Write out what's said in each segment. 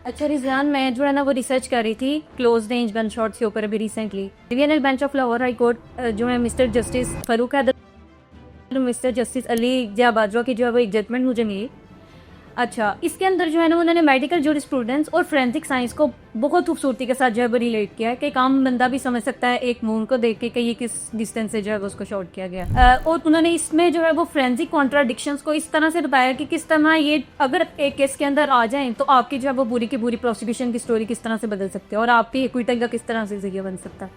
अच्छा रिजवान, मैं जो है ना वो रिसर्च कर रही थी क्लोज रेंज गन शॉट्स के ऊपर अभी recently. Divisional bench of Lahore high court जो है mister justice Farooq Haider, mister justice Ali Zia Bajwa की जो है वो एक जजमेंट मुझे मिली। अच्छा, इसके अंदर जो है ना उन्होंने मेडिकल जूरिस्प्रूडेंस और फोरेंसिक साइंस को बहुत खूबसूरती के साथ जो है वो रिलेट किया है कि एक आम बंदा भी समझ सकता है एक मून को देख के कि ये किस डिस्टेंस से जो है वो उसको शॉट किया गया। और उन्होंने इसमें जो है वो फोरेंसिक कॉन्ट्राडिक्शंस को इस तरह से बताया कि किस तरह ये अगर एक केस के अंदर आ जाए तो आपकी जो है वो पूरी की पूरी प्रोसिक्यूशन की स्टोरी किस तरह से बदल सकते हैं और आपकी एक्विटल का किस तरह से जरिया बन सकता है।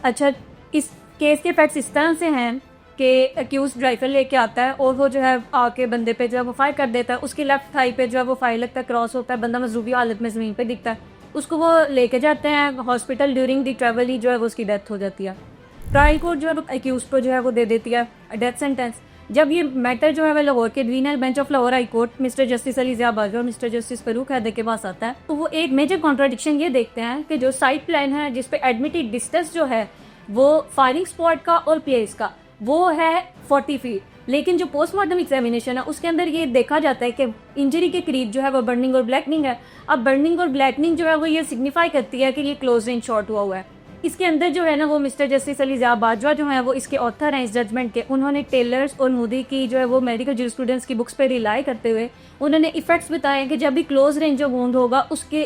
अच्छा, इस केस के फैक्ट्स इस तरह से हैं कि अक्यूज राइफल लेके आता है और वो जो है आके बंदे पे जो है वो फायर कर देता है। उसकी लेफ्ट थाई पे जो है वो फायर लगता है, क्रॉस होता है, बंदा मजरूबी हालत में ज़मीन पे दिखता है। उसको वो लेके जाते हैं हॉस्पिटल, ड्यूरिंग दी ट्रैवल ही जो है वो उसकी डेथ हो जाती है। ट्रायल कोर्ट जो है अक्यूज को जो है वो दे देती है डेथ सेंटेंस। जब ये मैटर जो है वो लाहौर के divisional bench of Lahore high court mister justice Ali Zia Bajwa और मिस्टर जस्टिस फरूक हैदर के पास आता है, तो वो एक मेजर कॉन्ट्राडिक्शन ये देखते हैं कि जो साइड प्लान है जिसपे एडमिटेड डिस्टेंस जो है वो फायरिंग स्पॉट का और प्लेस का वो है 40 फीट, लेकिन जो पोस्टमार्टम एग्जामिनेशन है उसके अंदर ये देखा जाता है कि इंजरी के करीब जो है वो बर्निंग और ब्लैकनिंग है। अब बर्निंग और ब्लैकनिंग जो है वो ये सिग्निफाई करती है कि ये क्लोज रेंज शॉट हुआ है। इसके अंदर जो है ना वो मिस्टर जस्टिस अली जिया बाजवा जो है वो इसके ऑथर हैं इस जजमेंट के। उन्होंने टेलर्स और मूदी की जो है वो मेडिकल जूरिस्प्रूडेंस की बुक्स पे रिलाई करते हुए उन्होंने इफेक्ट्स बताए कि जब भी क्लोज रेंज जो वुंड होगा उसके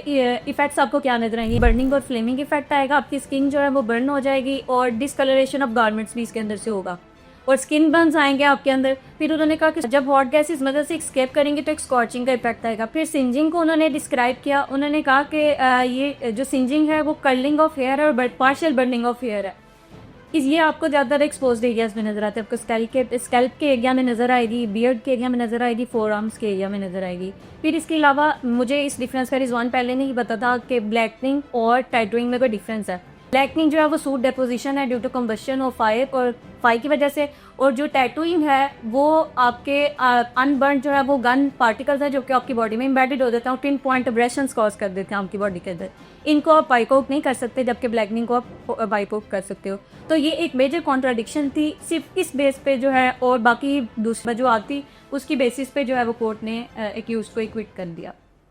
इफेक्ट्स आपको क्या नजर आएंगे। बर्निंग और फ्लेमिंग इफेक्ट आएगा, आपकी स्किन जो है वो बर्न हो जाएगी और डिसकलरेशन ऑफ गारमेंट्स भी इसके अंदर से होगा और स्किन बर्न्स आएंगे आपके अंदर। फिर उन्होंने कहा कि जब हॉट गैस इस मदद से एस्केप करेंगे तो एक स्कॉचिंग का इफेक्ट आएगा। फिर सिंजिंग को उन्होंने डिस्क्राइब किया। उन्होंने कहा कि ये जो सिंजिंग है वो कर्लिंग ऑफ हेयर है और पार्शियल बर्निंग ऑफ हेयर है। ये आपको ज़्यादातर एक्सपोज एरियाज में नजर आते हैं। आपको स्कैल्प के एरिया में नजर आएगी, बियर्ड के एरिया में नजर आएगी, फोर आर्म्स के एरिया में नजर आएगी। फिर इसके अलावा मुझे इस डिफरेंस का रिजवान पहले नहीं पता था कि ब्लैकनिंग और टैटूइंग में कोई डिफरेंस है। ब्लैकनिंग जो है वो सूट डेपोजिशन है ड्यू टू कम्बशन और फायर की वजह से, और जो टैटूइंग है वो आपके अनबर्न जो है वो गन पार्टिकल्स है जो कि आपकी बॉडी में इम्बेडेड हो जाते हैं और पिन पॉइंट अब्रेशंस कॉज कर देते हैं आपकी बॉडी के अंदर। इनको आप वाइप आउट नहीं कर सकते, जबकि ब्लैकनिंग को आप वाइप आउट कर सकते हो। तो ये एक मेजर कॉन्ट्राडिक्शन थी सिर्फ इस बेस पे जो है, और बाकी दूसरा जो आती उसकी बेसिस पे जो है वो कोर्ट ने एक्यूज को एक्विट कर दिया।